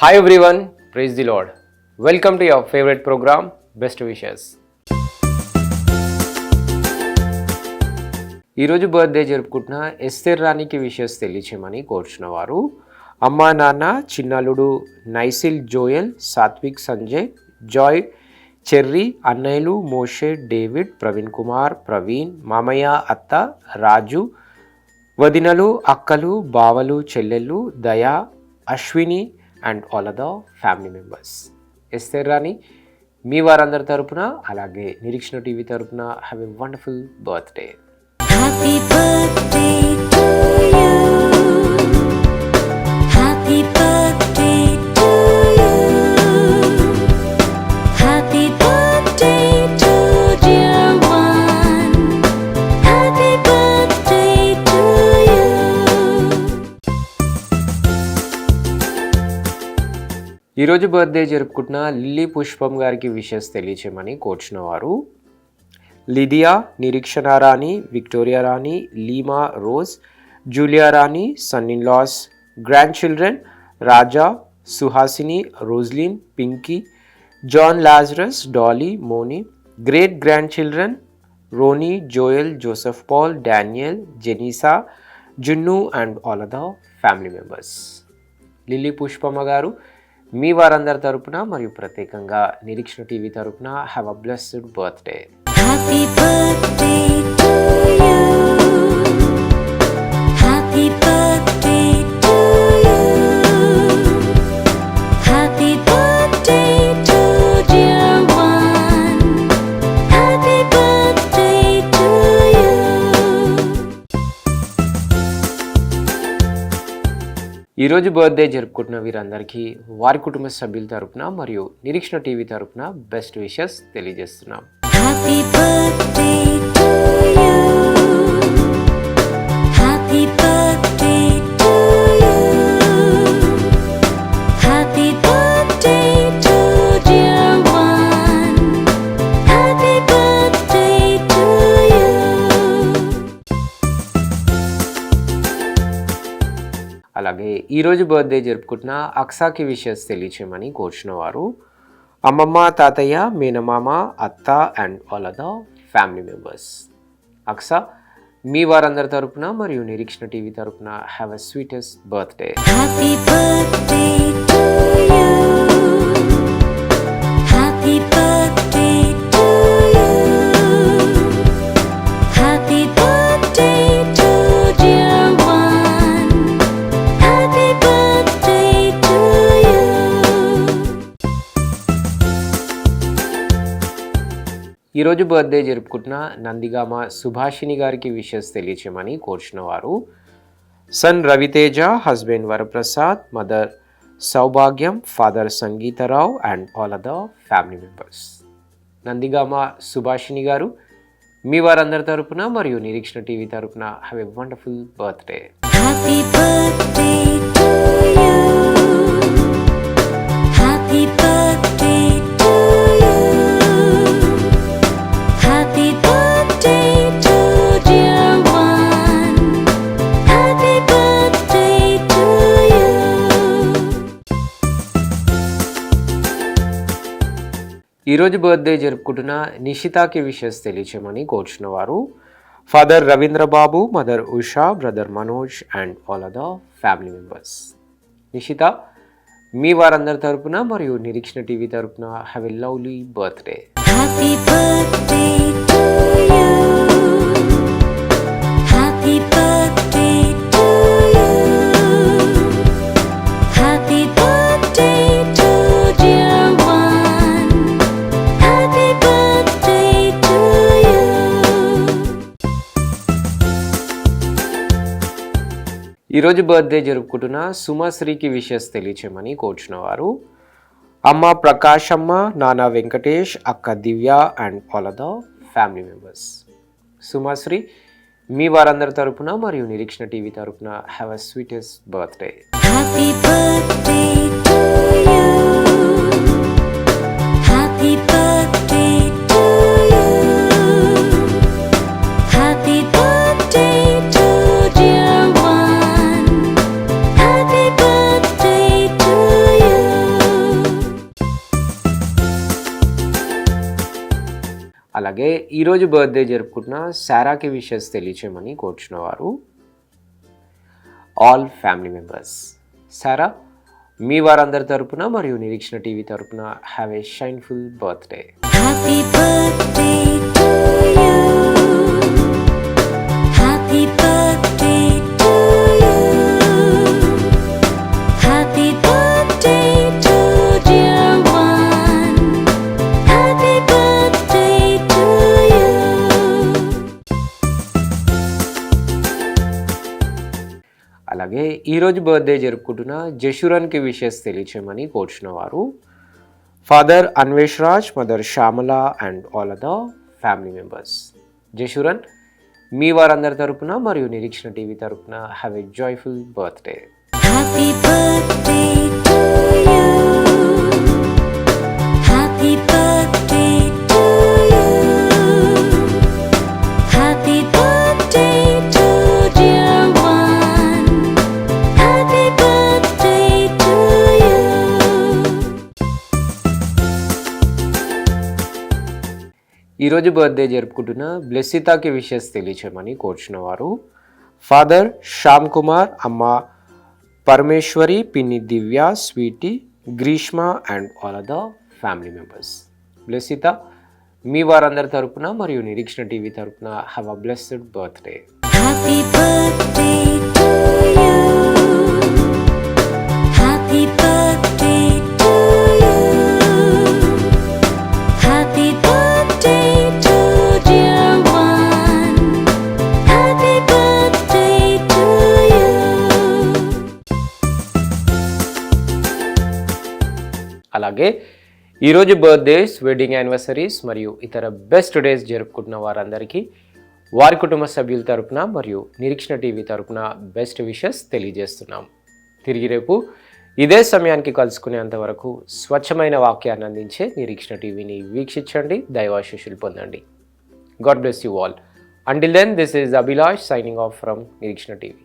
Hi everyone, praise the Lord. Welcome to your favorite program, Best Wishes. ఈరోజు birthday జరుపుకుంటున్న Esther రాణికి wishes తెలియచేయమని కోరుచున్న వారు అమ్మా నాన్న చిన్నలుడు నైసిల్ Joel Sathvik Sanjay Joy Cherry అన్నయ్యలు మోషే డేవిడ్ ప్రవీణ్ కుమార్ ప్రవీణ్ మామయ్య అత్త రాజు వదినలు అక్కలు బావలు చెల్లెళ్ళు Daya Ashwini and all other family members. Esther Rani మీ వారందరి తరపున అలాగే నిరీక్షణ టీవీ తరపున have a wonderful birthday. Happy birthday to you. Happy birthday to you. Happy birthday to dear one. Happy birthday to you. ఈరోజు బర్త్డే జరుపుకుంటున్న లిల్లీ పుష్పం గారికి విషెస్ తెలియచేయమని కోరుచున్న వారు Lydia Nireekshana Rani Victoria Rani Leema Rose Julia Rani son in laws grandchildren Raja Suhasini Roslin Pinky John Lazarus Dolly Mony great grandchildren Ronnie Joel Joseph Paul Daniel Jenisa జున్ను and all other family members. Lilly Pushpamma గారు మీ వారందరి తరపున మరియు ప్రత్యేకంగా Nireekshana TV తరపున have a blessed birthday. Happy birthday to you. Happy birthday to you. Happy birthday to dear one. Happy birthday to you. ఈరోజు birthday జరుపుకుంటున్న వీరందరికీ వారి కుటుంబ సభ్యుల తరపున మరియు నిరీక్షణ టీవీ తరపున బెస్ట్ విషెస్ తెలియజేస్తున్నాం. Happy birthday to you. Happy birthday to you. Happy birthday to dear one. Happy birthday to you. అలాగే ఈరోజు బర్త్డే జరుపుకుంటున్న అక్సాకి విషెస్ తెలియచేయమని కోరుచున్న వారు అమ్మమ్మ తాతయ్య మేనమామ అత్త and all other family members. Aksa మీ వారందరి తరపున మరియు నిరీక్షణ టీవీ తరపున have a sweetest birthday. Happy birthday to you. Happy birthday to you. Happy birthday to dear one. Happy birthday to you. ఈరోజు బర్త్డే జరుపుకుంటున్న నందిగామ సుభాషిణి గారికి విషెస్ తెలియచేయమని కోరుచున్న వారు son Raviteja husband Varaprasad mother Soubhagyam father Sangeetharao and all other family members. Nandigama Subhashini గారు మీ వారందరి తరపున మరియు నిరీక్షణ టీవీ తరపున have a wonderful birthday. Happy birthday to you. Happy birthday to you. Happy birthday to dear one. Happy birthday to you. ఈరోజు birthday జరుపుకుంటున్న నిషితాకి wishes తెలియచేయమని కోరుచున్న వారు father Ravindrababu mother Usha brother Manoj and all other family members. Nishitha మీ వారందరి తరపున మరియు నిరీక్షణ టీవీ తరపున have a lovely birthday. Happy birthday to you. Happy birthday to you. Happy birthday to dear one. Happy birthday to you. ఈరోజు birthday జరుపుకుంటున్న సుమశ్రీకి wishes తెలియచేయమని కోరుచున్న వారు అమ్మ ప్రకాశమ్మ నాన్న వెంకటేష్ అక్క Divya and all other family members. Sumasri మీ వారందరి తరపున మరియు నిరీక్షణ టీవీ తరపున have a sweetest birthday. Happy birthday to you. Happy birthday to you. Happy birthday to dear one. Happy birthday to you. అలాగే ఈరోజు బర్త్డే జరుపుకుంటున్న సారాకి విషెస్ తెలియచేయమని కోరుచున్న వారు ఆల్ ఫ్యామిలీ మెంబర్స్. సారా, మీ వారందరి తరపున మరియు నిరీక్షణ టీవీ తరపున have a shineful birthday. Happy birthday to you. Happy birthday to you. Happy birthday to dear one. Happy birthday to you. అలాగే ఈరోజు బర్త్డే జరుపుకుంటున్న జషురన్కి విషెస్ తెలియచేయమని కోరుచున్న వారు father Anvesh Raj, mother Shyamala and all other family members. Jeshurun, మీ వారందరి తరపున మరియు నిరీక్షణ టీవీ తరపున have a joyful birthday. Happy birthday to you. Happy birthday to you. Happy birthday to dear one. Happy birthday to you. ఈరోజు birthday జరుపుకుంటున్న బ్లెస్సితాకి wishes తెలియచేయమని కోరుచున్న వారు ఫాదర్ శ్యామ్ కుమార్, అమ్మ పరమేశ్వరి, పిన్ని Divya, Sweety, Grishma and all other family members. Blessitha, మీ వారందరి తరపున మరియు నిరీక్షణ టీవీ తరపున have a blessed birthday. Happy birthday to you. Happy birthday to you. Happy birthday to dear one. Happy birthday to you. అలాగే ఈరోజు బర్త్డేస్, వెడ్డింగ్ యానివర్సరీస్ మరియు ఇతర best days జరుపుకుంటున్న వారందరికీ వారి కుటుంబ సభ్యుల తరపున మరియు నిరీక్షణ టీవీ తరపున బెస్ట్ విషెస్ తెలియజేస్తున్నాం. తిరిగి రేపు ఇదే సమయానికి కలుసుకునేంత వరకు స్వచ్ఛమైన వాక్యాన్ని అందించే నిరీక్షణ టీవీని వీక్షించండి, దైవాశీస్సులు పొందండి. God bless you all. Until then, this is Abhilash signing off from Nireekshana TV.